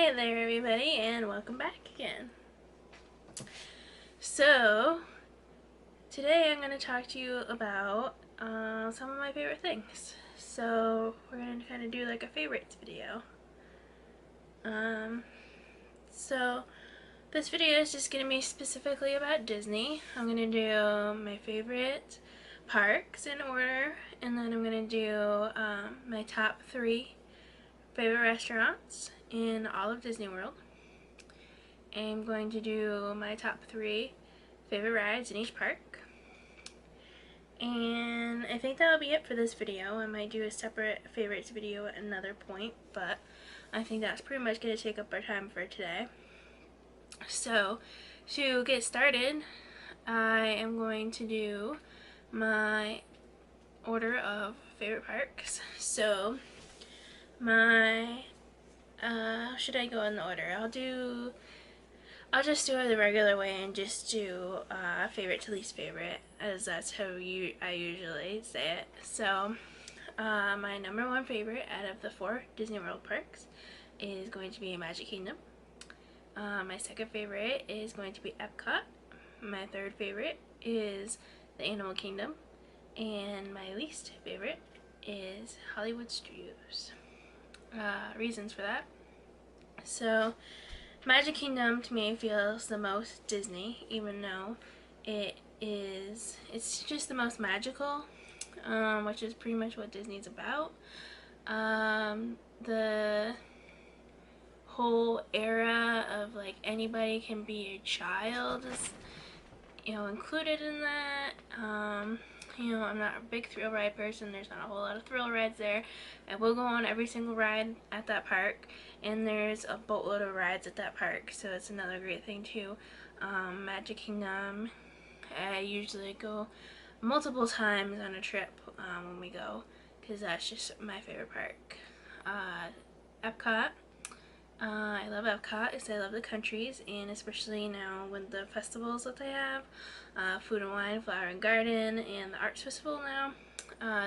Hey there everybody, and welcome back again. So, today I'm going to talk to you about some of my favorite things. So, we're going to kind of do like a favorites video. So this video is just going to be specifically about Disney. I'm going to do my favorite parks in order, and then I'm going to do my top 3 favorite restaurants in all of Disney World. I'm going to do my top 3 favorite rides in each park. And I think that'll be it for this video. I might do a separate favorites video at another point, but I think that's pretty much going to take up our time for today. So, to get started, I am going to do my order of favorite parks. So, my, should I go in the order? I'll just do it the regular way and just do favorite to least favorite, as that's how I usually say it. So, my number 1 favorite out of the 4 Disney World parks is going to be Magic Kingdom. My second favorite is going to be Epcot. My third favorite is the Animal Kingdom. And my least favorite is Hollywood Studios. Reasons for that. So, Magic Kingdom to me feels the most Disney, even though it's just the most magical, which is pretty much what Disney's about. The whole era of like anybody can be a child is, included in that. I'm not a big thrill ride person. There's not a whole lot of thrill rides there. I will go on every single ride at that park, and there's a boatload of rides at that park, so it's another great thing too. Magic Kingdom, I usually go multiple times on a trip when we go, because that's just my favorite park. Epcot, I love Epcot because I love the countries, and especially now with the festivals that they have, Food and Wine, Flower and Garden, and the Arts Festival now.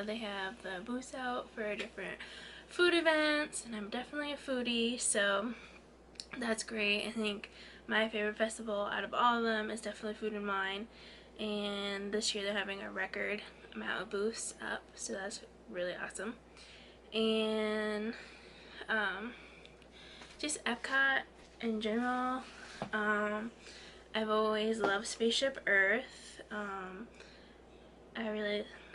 They have the booths out for different food events, and I'm definitely a foodie, so that's great. I think my favorite festival out of all of them is definitely Food and Wine, and this year they're having a record amount of booths up, so that's really awesome. And just Epcot in general, I've always loved Spaceship Earth.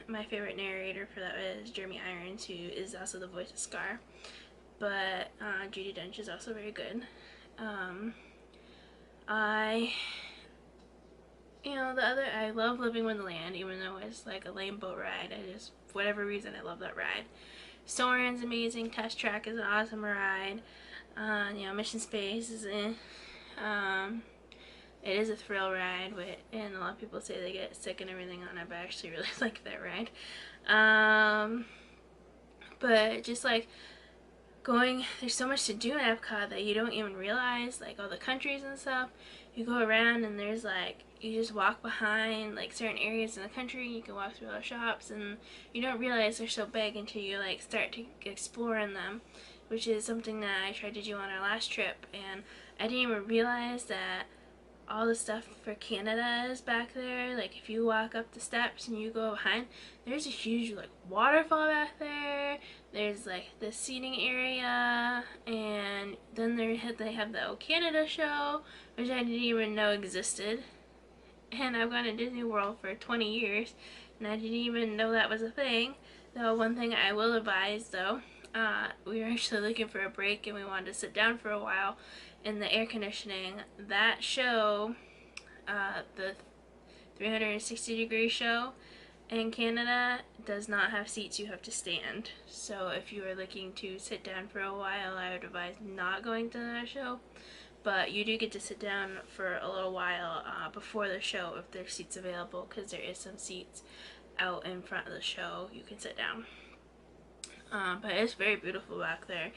My favorite narrator for that is Jeremy Irons, who is also the voice of Scar, but Judi Dench is also very good. I love Living Wonderland, even though it's like a lame boat ride. For whatever reason, I love that ride. Soarin's amazing. Test Track is an awesome ride. Mission Space is it is a thrill ride, and a lot of people say they get sick and everything on it, but I actually really like that ride. But just like there's so much to do in Epcot that you don't even realize, like all the countries and stuff. You go around and there's you just walk behind like certain areas in the country, you can walk through all the shops, and you don't realize they're so big until you start to explore in them, which is something that I tried to do on our last trip, and I didn't even realize that all the stuff for Canada is back there. Like if you walk up the steps and you go behind, there's a huge waterfall back there. There's the seating area, and then they have the O Canada show, which I didn't even know existed. And I've gone to Disney World for 20 years, and I didn't even know that was a thing. Though one thing I will advise though, we were actually looking for a break and we wanted to sit down for a while in the air conditioning. That show, the 360-degree show in Canada, does not have seats. You have to stand. So if you are looking to sit down for a while, I would advise not going to that show. But you do get to sit down for a little while before the show if there's seats available, because there is some seats out in front of the show you can sit down. But it's very beautiful back there.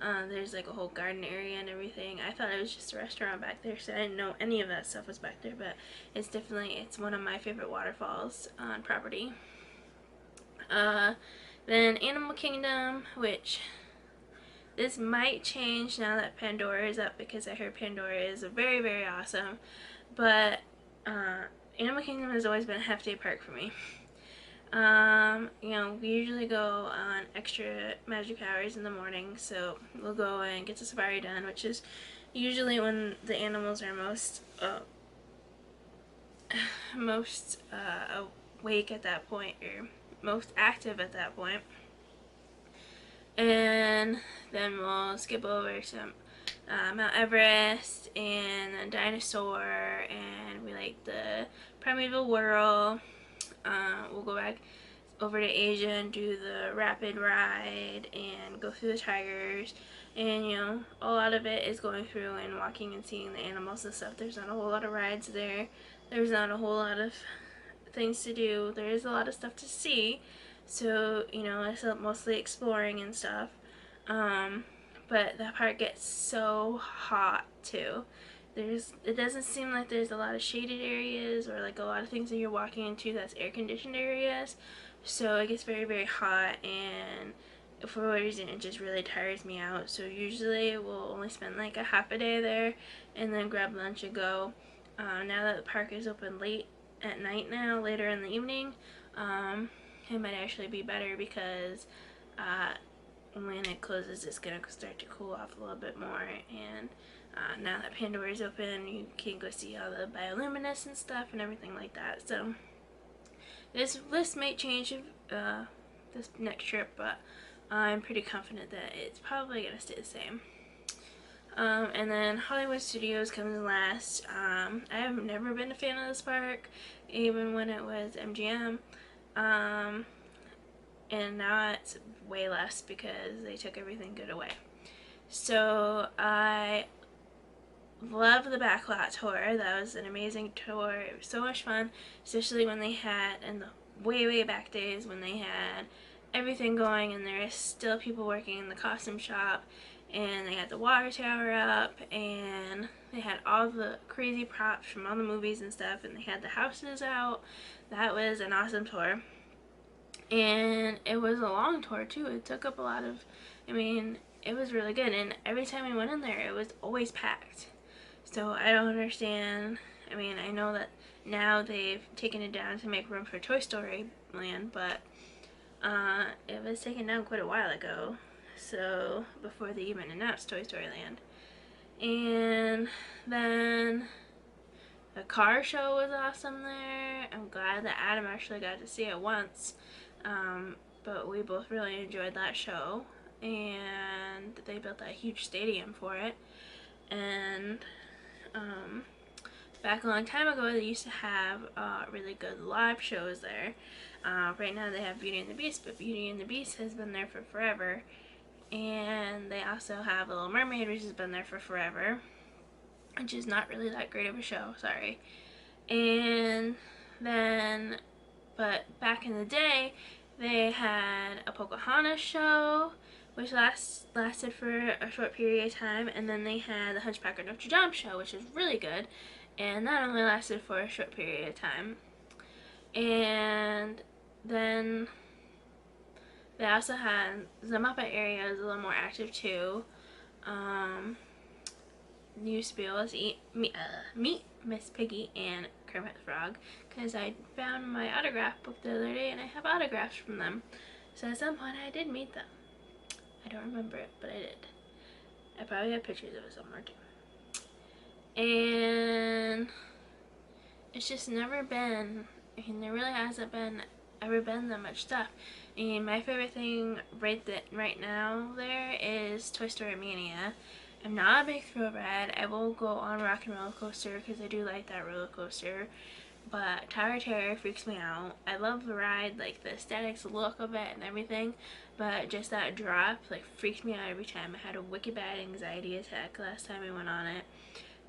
There's a whole garden area and everything. I thought it was just a restaurant back there, so I didn't know any of that stuff was back there, but it's one of my favorite waterfalls on property. Then Animal Kingdom, which this might change now that Pandora is up, because I heard Pandora is very, very awesome. But Animal Kingdom has always been a half-day park for me. You know, we usually go on extra magic hours in the morning, so we'll go and get the safari done, which is usually when the animals are most awake at that point, or most active at that point. And then we'll skip over some Mount Everest and a dinosaur, and we like the Primeval Whirl. We'll go back over to Asia and do the rapid ride and go through the tigers, and you know, a lot of it is going through and walking and seeing the animals and stuff. There's not a whole lot of rides there. There's not a whole lot of things to do. There is a lot of stuff to see, so you know, it's mostly exploring and stuff. But that part gets so hot too. It doesn't seem like there's a lot of shaded areas or like a lot of things that you're walking into that's air conditioned areas. So it gets very, very hot, and for whatever reason it just really tires me out. So usually we'll only spend like a half a day there and then grab lunch and go. Now that the park is open late at night now, later in the evening, it might actually be better, because when it closes it's gonna start to cool off a little bit more. And now that Pandora is open, you can go see all the bioluminescent stuff and everything like that. So this list might change this next trip, but I'm pretty confident that it's probably gonna stay the same. And then Hollywood Studios comes last. I have never been a fan of this park, even when it was MGM. And now it's way less because they took everything good away. So I love the backlot tour. That was an amazing tour. It was so much fun, especially when they had, in the way back days, when they had everything going and there is still people working in the costume shop, and they had the water tower up, and they had all the crazy props from all the movies and stuff, and they had the houses out. That was an awesome tour. And it was a long tour too. It took up a lot of, I mean, it was really good, and every time we went in there it was always packed. So I don't understand. I mean, I know that now they've taken it down to make room for Toy Story Land, but it was taken down quite a while ago, so before they even announced Toy Story Land. And then the car show was awesome there. I'm glad that Adam actually got to see it once, but we both really enjoyed that show, and they built that huge stadium for it. And back a long time ago they used to have really good live shows there. Right now they have Beauty and the Beast, but Beauty and the Beast has been there for forever. And they also have Little Mermaid, which has been there for forever, which is not really that great of a show, sorry. And then, but back in the day, they had a Pocahontas show, which lasted for a short period of time, and then they had the Hunchback of Notre Dame show, which was really good, and that only lasted for a short period of time. And then they also had the Muppet area is a little more active too. You used to be able to meet Miss Piggy and Kermit the Frog, because I found my autograph book the other day and I have autographs from them. So at some point I did meet them. I don't remember it, but I did. I probably have pictures of it somewhere too. And it's just never been, I mean, there really hasn't been ever been that much stuff. I mean, my favorite thing right now there is Toy Story Mania. I'm not a big thrill ride. I will go on Rock and Roller Coaster because I do like that roller coaster, but Tower of Terror freaks me out. I love the ride, like the aesthetics, the look of it and everything, but just that drop like freaks me out every time. I had a wicked bad anxiety attack last time I went on it,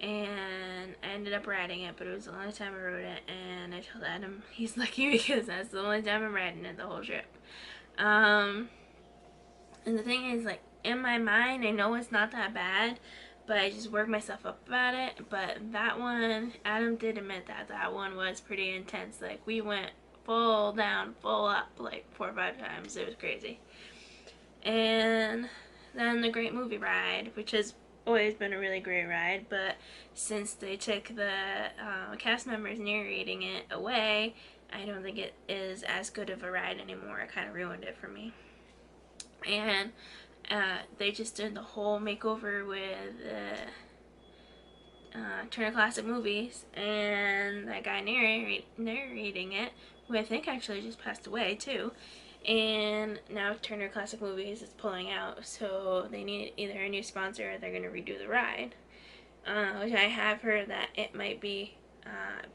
and I ended up riding it, but it was the only time I rode it, and I told Adam he's lucky because that's the only time I'm riding it the whole trip. And the thing is, like, in my mind I know it's not that bad, but I just work myself up about it. But that one, Adam did admit that that one was pretty intense. Like, we went full down, full up like 4 or 5 times. It was crazy. And Then the Great Movie Ride, which has always been a really great ride, but since they took the cast members narrating it away, I don't think it is as good of a ride anymore. It kind of ruined it for me. And they just did the whole makeover with Turner Classic Movies, and that guy narrating it, who I think actually just passed away too. And now Turner Classic Movies is pulling out, so they need either a new sponsor or they're going to redo the ride. Which I have heard that it might be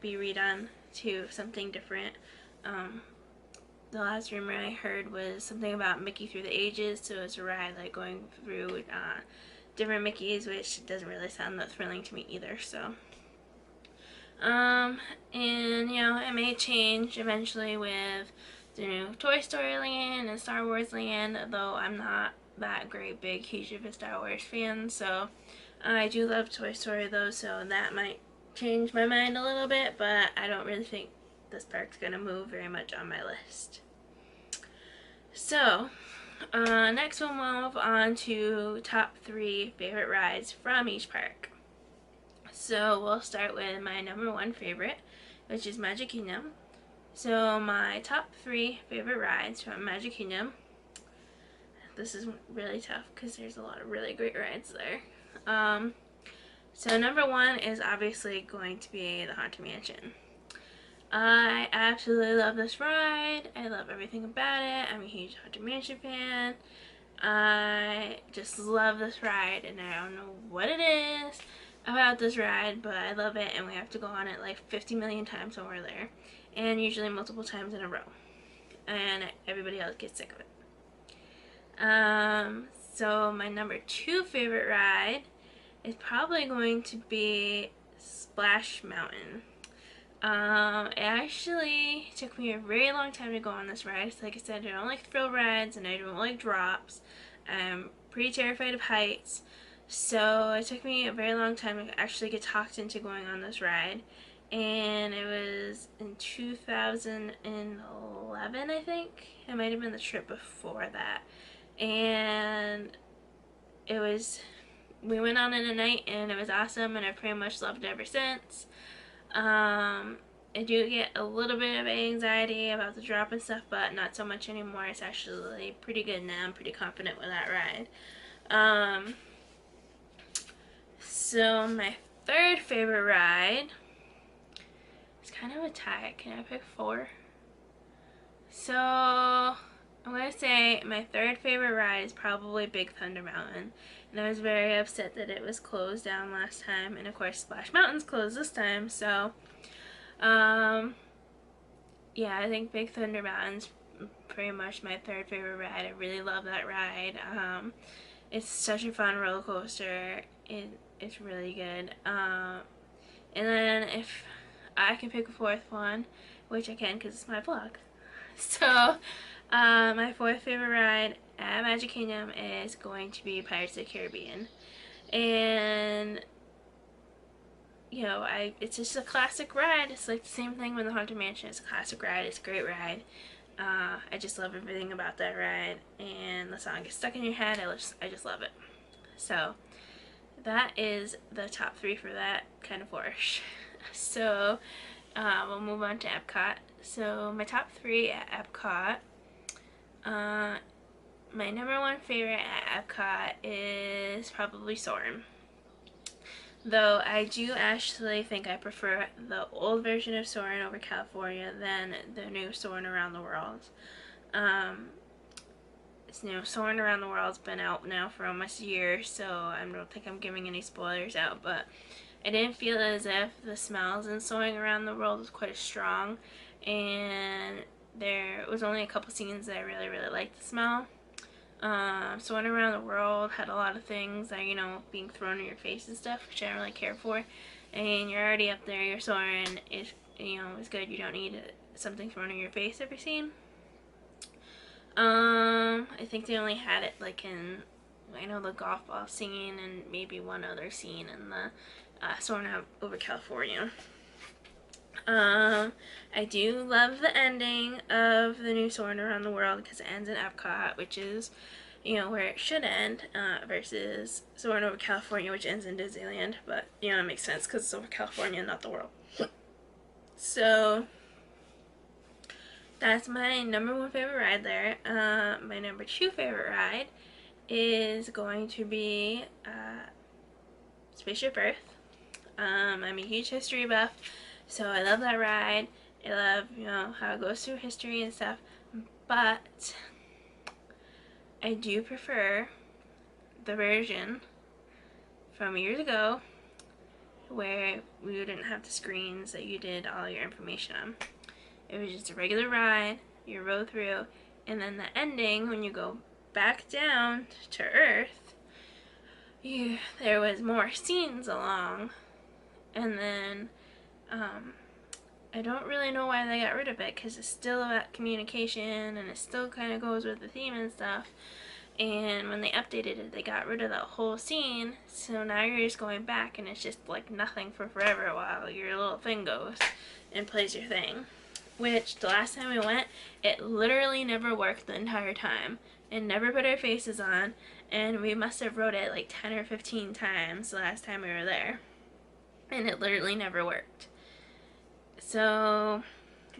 redone to something different. The last rumor I heard was something about Mickey Through the Ages, so it's a ride like going through different Mickeys, which doesn't really sound that thrilling to me either. So, and you know, it may change eventually with the new Toy Story Land and Star Wars Land, though I'm not that great big huge of a Star Wars fan. So I do love Toy Story though, so that might change my mind a little bit, but I don't really think this park's gonna move very much on my list. So next we'll move on to top 3 favorite rides from each park. So we'll start with my number 1 favorite, which is Magic Kingdom. So my top 3 favorite rides from Magic Kingdom. This is really tough because there's a lot of really great rides there. So number 1 is obviously going to be the Haunted Mansion. I absolutely love this ride. I love everything about it. I'm a huge Haunted Mansion fan. I just love this ride, and I don't know what it is about this ride, but I love it, and we have to go on it like 50 million times when we're there, and usually multiple times in a row, and everybody else gets sick of it. So my number 2 favorite ride is probably going to be Splash Mountain. It actually took me a very long time to go on this ride. Like I said, I don't like thrill rides and I don't like drops. I'm pretty terrified of heights. So it took me a very long time to actually get talked into going on this ride. And it was in 2011, I think. It might have been the trip before that. And it was, we went on in a night and it was awesome, and I pretty much loved it ever since. I do get a little bit of anxiety about the drop and stuff, but not so much anymore. It's actually pretty good now. I'm pretty confident with that ride. So my 3rd favorite ride is kind of a tie. Can I pick 4? So I'm going to say my 3rd favorite ride is probably Big Thunder Mountain. And I was very upset that it was closed down last time. And of course Splash Mountain's closed this time. So yeah, I think Big Thunder Mountain's pretty much my 3rd favorite ride. I really love that ride. It's such a fun roller coaster. It's really good. And then if I can pick a 4th one, which I can because it's my vlog. So my 4th favorite ride at Magic Kingdom is going to be Pirates of the Caribbean. And you know, it's just a classic ride. It's like the same thing with the Haunted Mansion. It's a classic ride. It's a great ride. I just love everything about that ride, and the song gets stuck in your head. I just love it. So that is the top 3 for that kind of flourish. So we'll move on to Epcot. So my top 3 at Epcot. My number 1 favorite at Epcot is probably Soarin'. Though I do actually think I prefer the old version of Soarin' over California than the new Soarin' Around the World. You know, Soarin' Around the World's been out now for almost a year, so I don't think I'm giving any spoilers out, but I didn't feel as if the smells in Soarin' Around the World was quite as strong, and there was only a couple scenes that I really, really liked the smell. Soarin' Around the World had a lot of things that, you know, being thrown in your face and stuff, which I don't really care for. And you're already up there, you're soaring, it's, you know, it's good. You don't need something thrown in your face every scene. I think they only had it like in, I know, the golf ball scene and maybe one other scene in the Soarin' over California. I do love the ending of the new Soarin' Around the World because it ends in Epcot, which is you know, where it should end, versus soaring over California, which ends in Disneyland. But, you know, it makes sense because it's over California, not the world. So, that's my number one favorite ride there. My number two favorite ride is going to be Spaceship Earth. I'm a huge history buff, so I love that ride. I love, you know, how it goes through history and stuff. But I do prefer the version from years ago where we didn't have the screens that you did all your information on. It was just a regular ride, you rode through, and then the ending, when you go back down to Earth, there was more scenes along, and then I don't really know why they got rid of it, because it's still about communication, and it still kind of goes with the theme and stuff. And when they updated it, they got rid of that whole scene, so now you're just going back, and it's just like nothing for forever while your little thing goes and plays your thing. Which, the last time we went, it literally never worked the entire time. It never put our faces on, and we must have rode it like 10 or 15 times the last time we were there. And it literally never worked. So,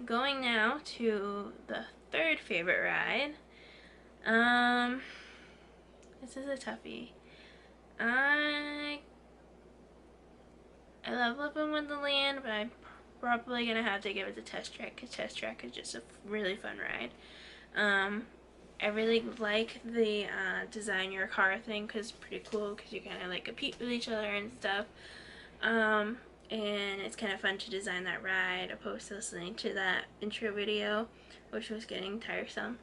going now to the third favorite ride. This is a toughie. I love Living Wonderland, but I'm probably gonna have to give it to Test Track, because Test Track is just a really fun ride. I really like the design your car thing, because it's pretty cool, because you kind of like compete with each other and stuff. And it's kind of fun to design that ride, opposed to listening to that intro video, which was getting tiresome.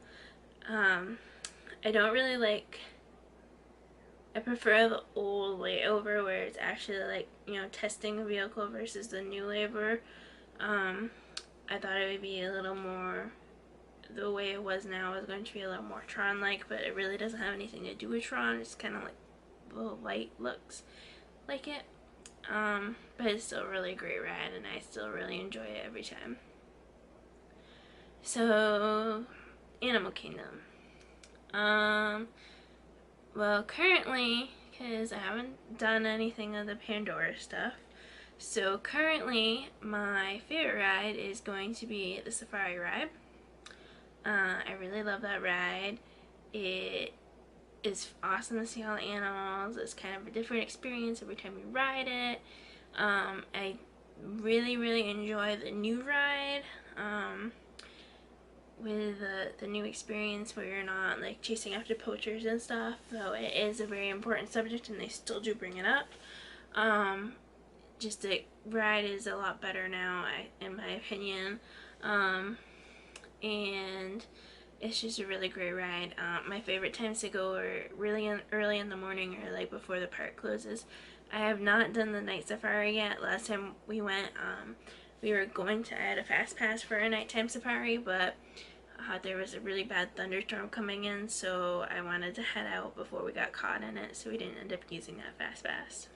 I don't really like, I prefer the old layover where it's actually like, you know, testing a vehicle versus the new layover. I thought it would be a little more, the way it was now was going to be a little more Tron-like, but it really doesn't have anything to do with Tron. It's kind of like the light looks like it. But it's still a really great ride, and I still really enjoy it every time. So, Animal Kingdom. Well, currently, because I haven't done anything of the Pandora stuff, so currently my favorite ride is going to be the Safari ride. I really love that ride. It is awesome to see all the animals. It's kind of a different experience every time you ride it. I really enjoy the new ride. With the new experience where you're not like chasing after poachers and stuff, though it is a very important subject and they still do bring it up. Just the ride is a lot better now, in my opinion, and it's just a really great ride. My favorite times to go are really early in the morning, or like before the park closes. I have not done the night safari yet. Last time we went, we were going to add a fast pass for a nighttime safari, but there was a really bad thunderstorm coming in, so I wanted to head out before we got caught in it, so we didn't end up using that fast pass.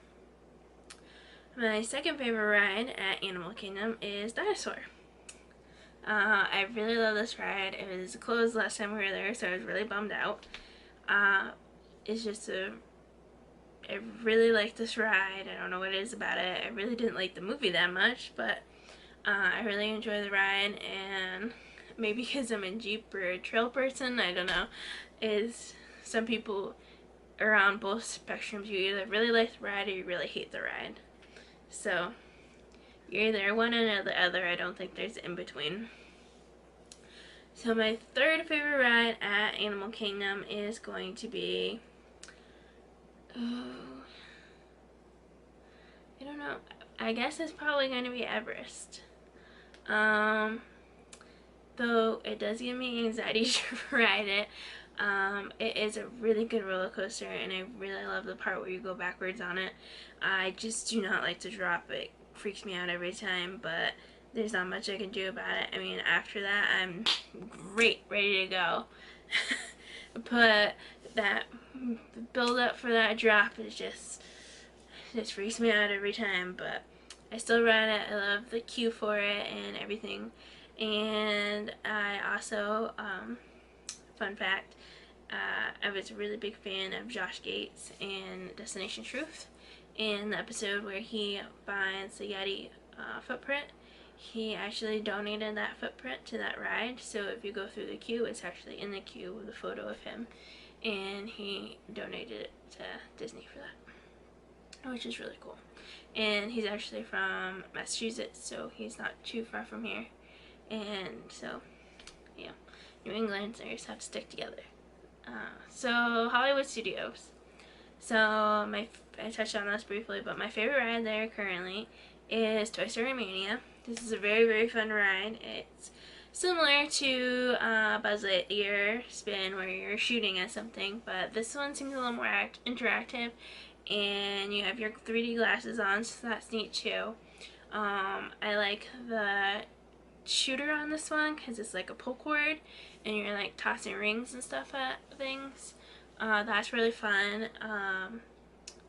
My second favorite ride at Animal Kingdom is Dinosaur. I really love this ride. It was closed last time we were there, so I was really bummed out. It's just I really like this ride. I don't know what it is about it. I really didn't like the movie that much, but I really enjoy the ride, and maybe because I'm a Jeep or a trail person, I don't know, is some people are on both spectrums. You either really like the ride or you really hate the ride. So you're either one or the other. I don't think there's in between. So my third favorite ride at Animal Kingdom is going to be, I don't know, I guess it's probably going to be Everest. Though it does give me anxiety to ride it. It is a really good roller coaster, and I really love the part where you go backwards on it. I just do not like to drop it. It freaks me out every time, but there's not much I can do about it. I mean, after that, I'm ready to go. But that build up for that drop is just freaks me out every time, but I still ride it. I love the queue for it and everything. And I also, fun fact, I was a really big fan of Josh Gates and Destination Truth. In the episode where he finds the Yeti footprint, he actually donated that footprint to that ride. So if you go through the queue, it's actually in the queue with a photo of him, and he donated it to Disney for that, which is really cool. And he's actually from Massachusetts, so he's not too far from here. And so, yeah, New England, so you just have to stick together. So Hollywood Studios. So I touched on this briefly, but my favorite ride there currently is Toy Story Mania. This is a very, very fun ride. It's similar to Buzz Lightyear Spin, where you're shooting at something, but this one seems a little more interactive, and you have your 3D glasses on, so that's neat too. I like the shooter on this one because it's like a pull cord, and you're like tossing rings and stuff at things. That's really fun.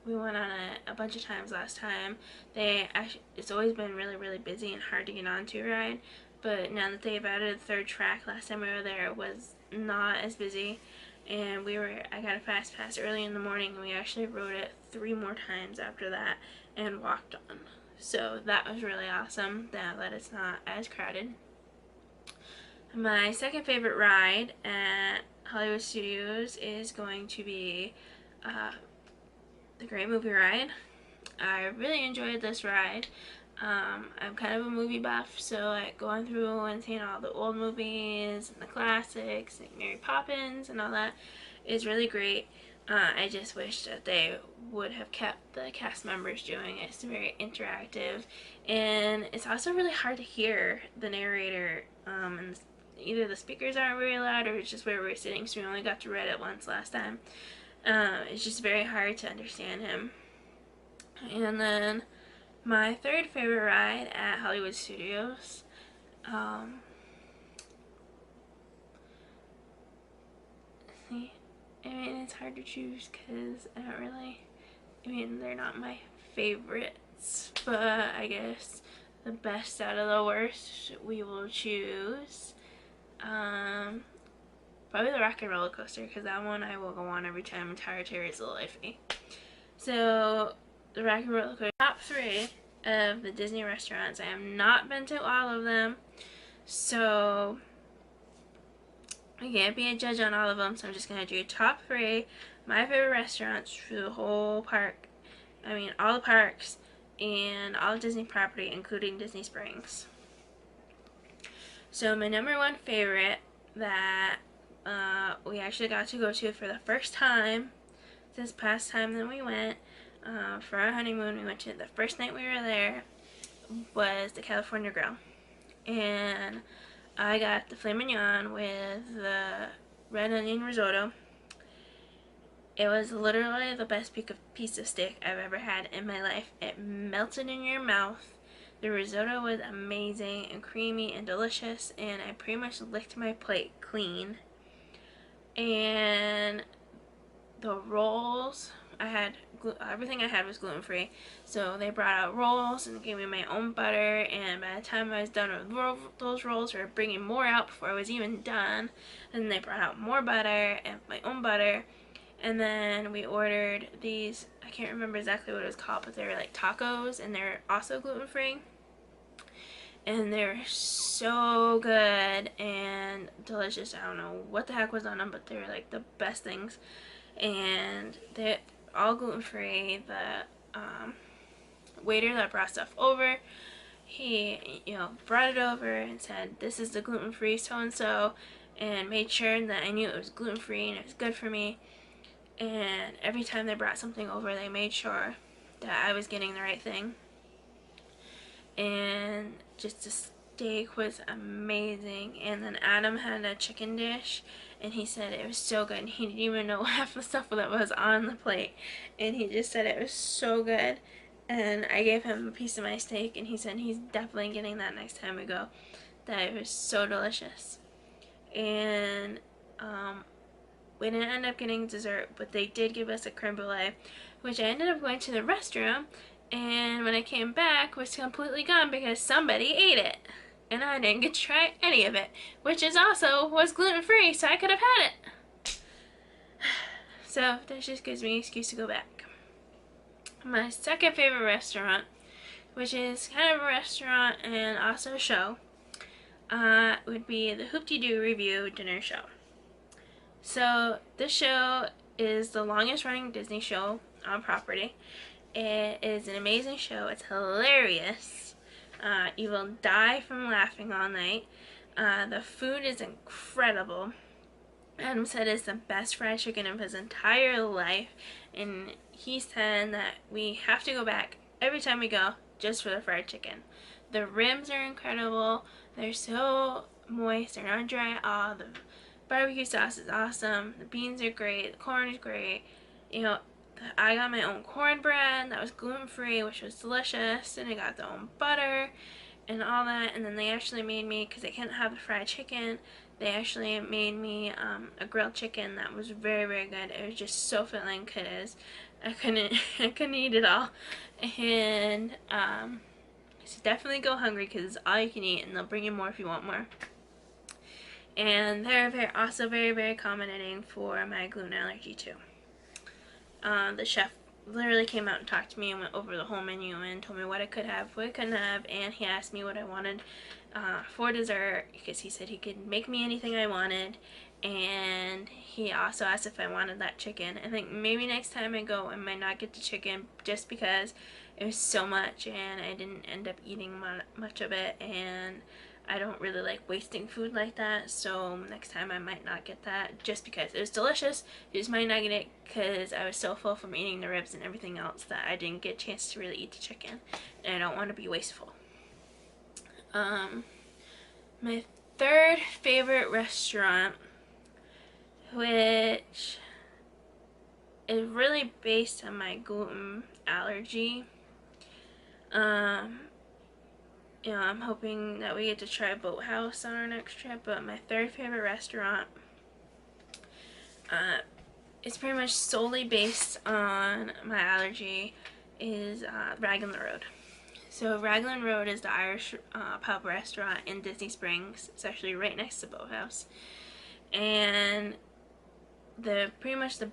We went on it a bunch of times last time. It's always been really, really busy and hard to get onto a ride, but now that they've added a third track, last time we were there it was not as busy, and I got a fast pass early in the morning, and we actually rode it 3 more times after that and walked on. So that was really awesome that it's not as crowded. My second favorite ride at Hollywood Studios is going to be the Great Movie Ride. I really enjoyed this ride. I'm kind of a movie buff, so like going through and seeing all the old movies and the classics, like Mary Poppins and all that, is really great. I just wish that they would have kept the cast members doing it. It's very interactive, and it's also really hard to hear the narrator, and either the speakers aren't very loud or it's just where we're sitting, so we only got to read it once last time. It's just very hard to understand him. And then my third favorite ride at Hollywood Studios, I mean, it's hard to choose because they're not my favorites, but I guess the best out of the worst we will choose. Probably the Rock and Roller Coaster, because that one I will go on every time. Tower Terror is a little iffy. So the Rock and Roller Coaster. Top 3 of the Disney restaurants. I have not been to all of them, so I can't be a judge on all of them, so I'm just going to do top 3 my favorite restaurants for the whole park. I mean, all the parks and all the Disney property, including Disney Springs. So my number 1 favorite that we actually got to go to for the first time this past time that we went for our honeymoon. We went to the first night we were there, was the California Grill, and I got the filet mignon with the red onion risotto. It was literally the best piece of steak I've ever had in my life. It melted in your mouth. The risotto was amazing and creamy and delicious, and I pretty much licked my plate clean. And the rolls, everything I had was gluten-free, so they brought out rolls and gave me my own butter, and by the time I was done with those rolls, they were bringing more out before I was even done, and they brought out more butter and my own butter. And then we ordered these, I can't remember exactly what it was called, but they were like tacos, and they're also gluten-free. And they're so good and delicious. I don't know what the heck was on them, but they were like the best things. And they're all gluten-free. The waiter that brought stuff over, he brought it over and said, this is the gluten-free so-and-so, and made sure that I knew it was gluten-free and it was good for me. And every time they brought something over, they made sure that I was getting the right thing. And just the steak was amazing. And then Adam had a chicken dish, and he said it was so good. And he didn't even know half the stuff that was on the plate, and he just said it was so good. And I gave him a piece of my steak, and he said he's definitely getting that next time we go. That it was so delicious. And we didn't end up getting dessert, but they did give us a creme brulee, which I ended up going to the restroom, and when I came back, was completely gone because somebody ate it, and I didn't get to try any of it, which was gluten-free, so I could have had it. So that just gives me an excuse to go back. My second favorite restaurant, which is kind of a restaurant and also a show, would be the Hoop-Dee-Doo Review Dinner Show. So this show is the longest running Disney show on property. It is an amazing show. It's hilarious. You will die from laughing all night. The food is incredible. Adam said it's the best fried chicken of his entire life, and he said that we have to go back every time we go just for the fried chicken. The ribs are incredible. They're so moist. They're not dry at all. The barbecue sauce is awesome. The beans are great. The corn is great. You know, I got my own cornbread that was gluten-free, which was delicious, and I got their own butter and all that. And then they actually made me, because I couldn't have the fried chicken, they actually made me a grilled chicken that was very, very good. It was just so filling, because I couldn't eat it all. And so definitely go hungry, because it's all you can eat, and they'll bring you more if you want more. And they're also very, very accommodating for my gluten allergy too. The chef literally came out and talked to me and went over the whole menu and told me what I could have, what I couldn't have, and he asked me what I wanted for dessert, because he said he could make me anything I wanted. And he also asked if I wanted that chicken. I think maybe next time I go I might not get the chicken, just because it was so much and I didn't end up eating much of it, and I don't really like wasting food like that, so next time I might not get that, just because it was delicious. I just might not get it because I was so full from eating the ribs and everything else that I didn't get a chance to really eat the chicken, and I don't want to be wasteful. My third favorite restaurant, which is really based on my gluten allergy, you know, I'm hoping that we get to try Boathouse on our next trip, but my third favorite restaurant is pretty much solely based on my allergy, is Raglan Road. So Raglan Road is the Irish pub restaurant in Disney Springs. It's actually right next to Boathouse. And pretty much the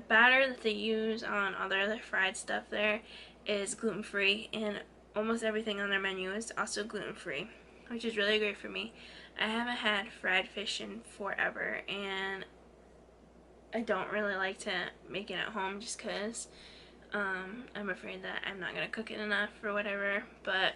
batter that they use on all their other fried stuff there is gluten-free, and almost everything on their menu is also gluten-free, which is really great for me. I haven't had fried fish in forever, and I don't really like to make it at home just because I'm afraid that I'm not going to cook it enough or whatever. But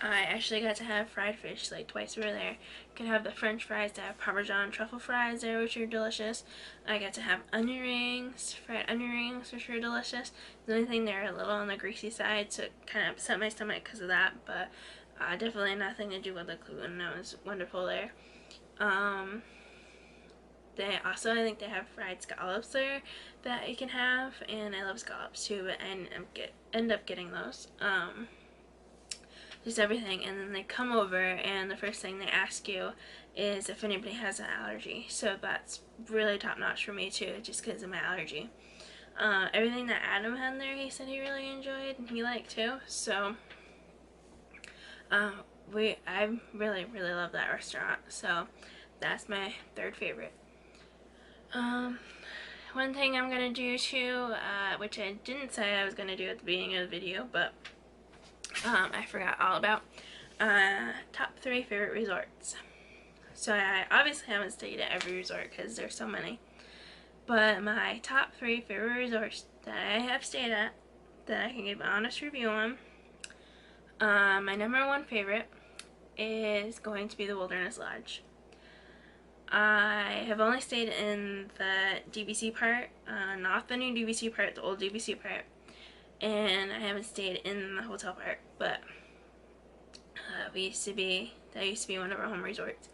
I actually got to have fried fish like twice we were there. You can have the french fries that have Parmesan truffle fries there, which are delicious. I got to have onion rings, fried onion rings, which are delicious. The only thing they're a little on the greasy side, so it kind of upset my stomach because of that, but definitely nothing to do with the gluten. It was wonderful there. They also, I think they have fried scallops there that you can have, and I love scallops too, but I end up getting those. Just everything, and then they come over and the first thing they ask you is if anybody has an allergy, so that's really top notch for me too, just because of my allergy. Everything that Adam had there, he said he really enjoyed and he liked too, so I really love that restaurant, so that's my third favorite. One thing I'm gonna do too, which I didn't say I was gonna do at the beginning of the video, but I forgot all about top 3 favorite resorts. So I obviously haven't stayed at every resort because there's so many, but my top 3 favorite resorts that I have stayed at that I can give an honest review on, my number 1 favorite is going to be the Wilderness Lodge. I have only stayed in the DVC part, not the new DVC part, the old DVC part, and I haven't stayed in the hotel part, but that used to be one of our home resorts,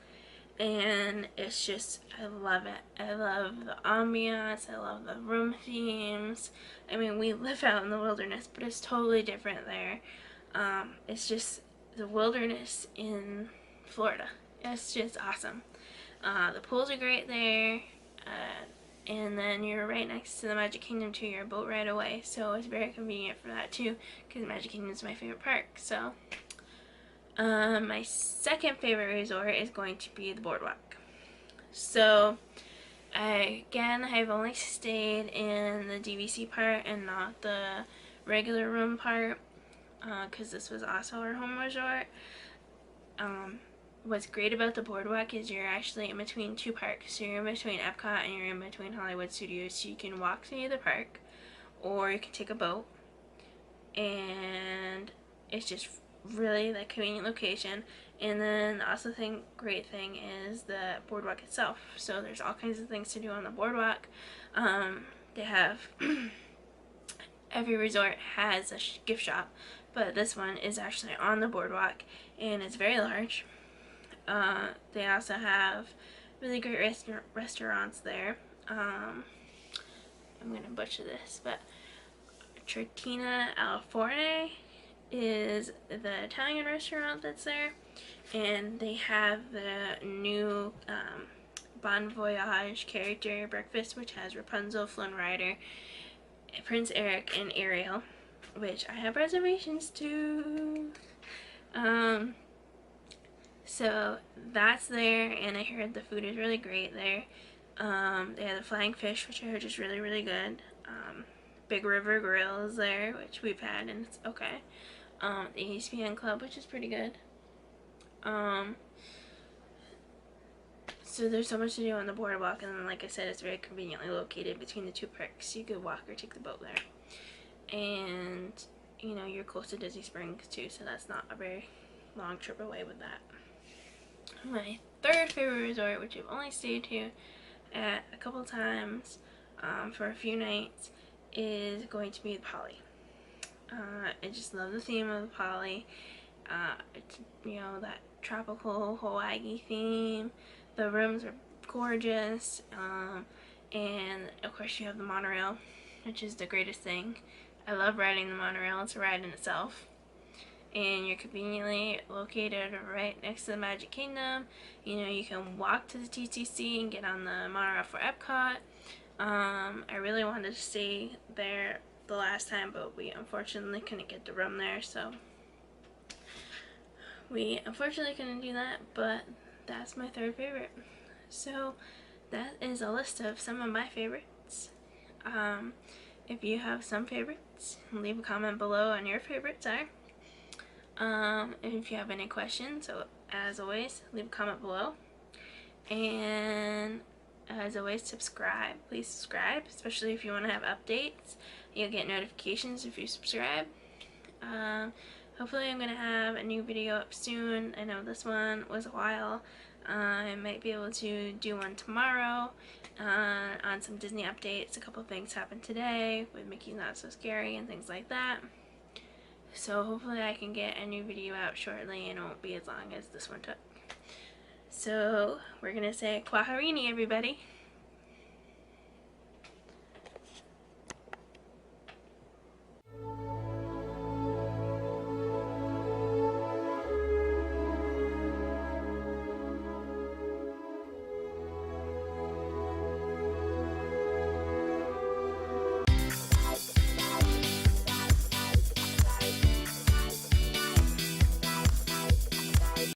and it's just, I love it. I love the ambiance, I love the room themes. I mean, we live out in the wilderness, but it's totally different there. It's just the wilderness in Florida. It's just awesome. The pools are great there, and then you're right next to the Magic Kingdom too. You're a boat ride away, so it's very convenient for that too, because Magic Kingdom is my favorite park. So my second favorite resort is going to be the Boardwalk. So I've only stayed in the DVC part and not the regular room part, because this was also our home resort. What's great about the boardwalk is you're actually in between two parks. So you're in between Epcot and you're in between Hollywood Studios. So you can walk to either park, or you can take a boat, and it's just really like convenient location. And then the also great thing is the boardwalk itself. So there's all kinds of things to do on the boardwalk. They have every resort has a gift shop, but this one is actually on the boardwalk and it's very large. They also have really great restaurants there. I'm gonna butcher this, but Trattina al Forne is the Italian restaurant that's there, and they have the new Bon Voyage character breakfast, which has Rapunzel, Flynn Rider, Prince Eric, and Ariel, which I have reservations to. So that's there, and I heard the food is really great there. They have the flying fish, which I heard is really, really good. Big River Grill is there, which we've had, and it's okay. The ESPN Club, which is pretty good. So there's so much to do on the boardwalk, and then, like I said, it's very conveniently located between the two parks. You could walk or take the boat there. And, you know, you're close to Disney Springs, too, so that's not a very long trip away with that. My third favorite resort, which I've only stayed to at a couple times for a few nights, is going to be the Poly. I just love the theme of the Poly. It's, you know, that tropical Hawaii theme. The rooms are gorgeous, and of course you have the monorail, which is the greatest thing. I love riding the monorail. It's a ride in itself. And you're conveniently located right next to the Magic Kingdom. You know, you can walk to the TTC and get on the monorail for Epcot. I really wanted to stay there the last time, but we unfortunately couldn't get the room there, so we unfortunately couldn't do that, but that's my third favorite. So that is a list of some of my favorites. If you have some favorites, leave a comment below on your favorites are. If you have any questions, so as always, leave a comment below. And as always, subscribe. Please subscribe, especially if you want to have updates. You'll get notifications if you subscribe. Hopefully I'm going to have a new video up soon. I know this one was a while. I might be able to do one tomorrow on some Disney updates. A couple things happened today with Mickey's Not So Scary and things like that. So hopefully I can get a new video out shortly and it won't be as long as this one took. So we're going to say Kwaherini, everybody.